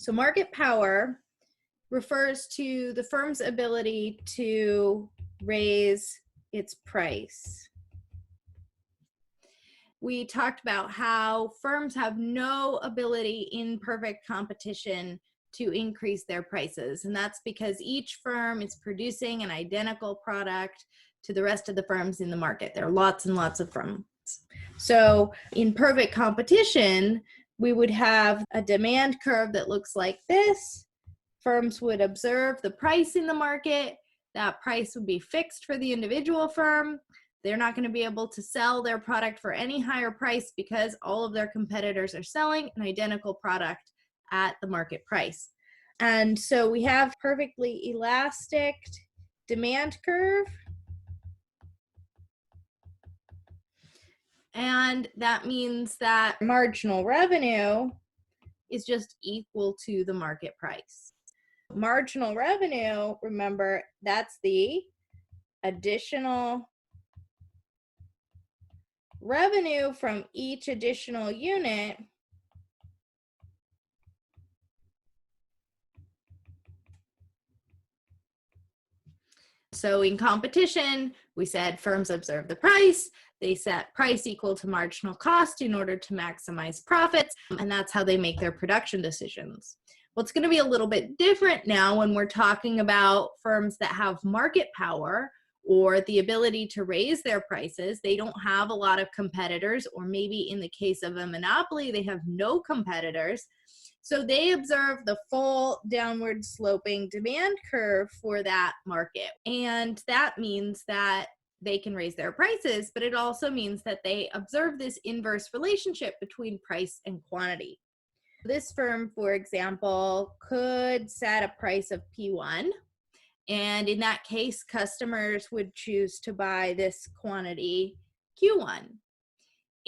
So market power refers to the firm's ability to raise its price. We talked about how firms have no ability in perfect competition to increase their prices. And that's because each firm is producing an identical product to the rest of the firms in the market. There are lots and lots of firms. So in perfect competition, we would have a demand curve that looks like this. Firms would observe the price in the market. That price would be fixed for the individual firm. They're not going to be able to sell their product for any higher price because all of their competitors are selling an identical product at the market price. And so we have perfectly elastic demand curve. And that means that marginal revenue is just equal to the market price. Marginal revenue, remember, that's the additional revenue from each additional unit So in competition, we said firms observe the price, they set price equal to marginal cost in order to maximize profits, and that's how they make their production decisions. Well, it's going to be a little bit different now when we're talking about firms that have market power or the ability to raise their prices. They don't have a lot of competitors, or maybe in the case of a monopoly, they have no competitors. So they observe the full downward sloping demand curve for that market. And that means that they can raise their prices, but it also means that they observe this inverse relationship between price and quantity. This firm, for example, could set a price of P1. And in that case, customers would choose to buy this quantity Q1.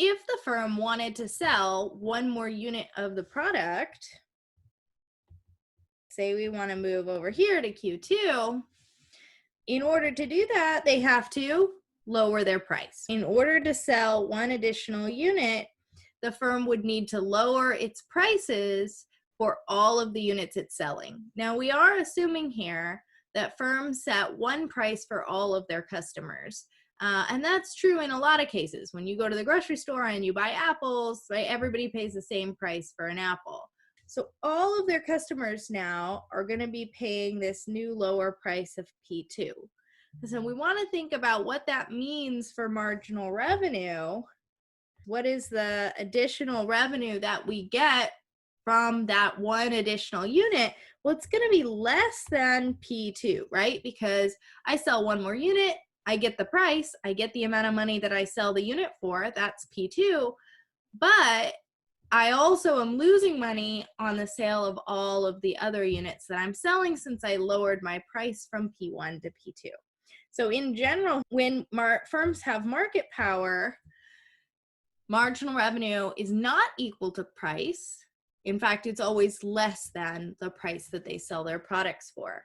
If the firm wanted to sell one more unit of the product, say we want to move over here to Q2, in order to do that, they have to lower their price. In order to sell one additional unit, the firm would need to lower its prices for all of the units it's selling. Now, we are assuming here that firms set one price for all of their customers. And that's true in a lot of cases. When you go to the grocery store and you buy apples, right, everybody pays the same price for an apple. So all of their customers now are going to be paying this new lower price of P2. So we want to think about what that means for marginal revenue. What is the additional revenue that we get from that one additional unit? Well, it's going to be less than P2, right? Because I sell one more unit, I get the price, I get the amount of money that I sell the unit for, that's P2, but I also am losing money on the sale of all of the other units that I'm selling since I lowered my price from P1 to P2. So in general, when firms have market power, marginal revenue is not equal to price. In fact, it's always less than the price that they sell their products for.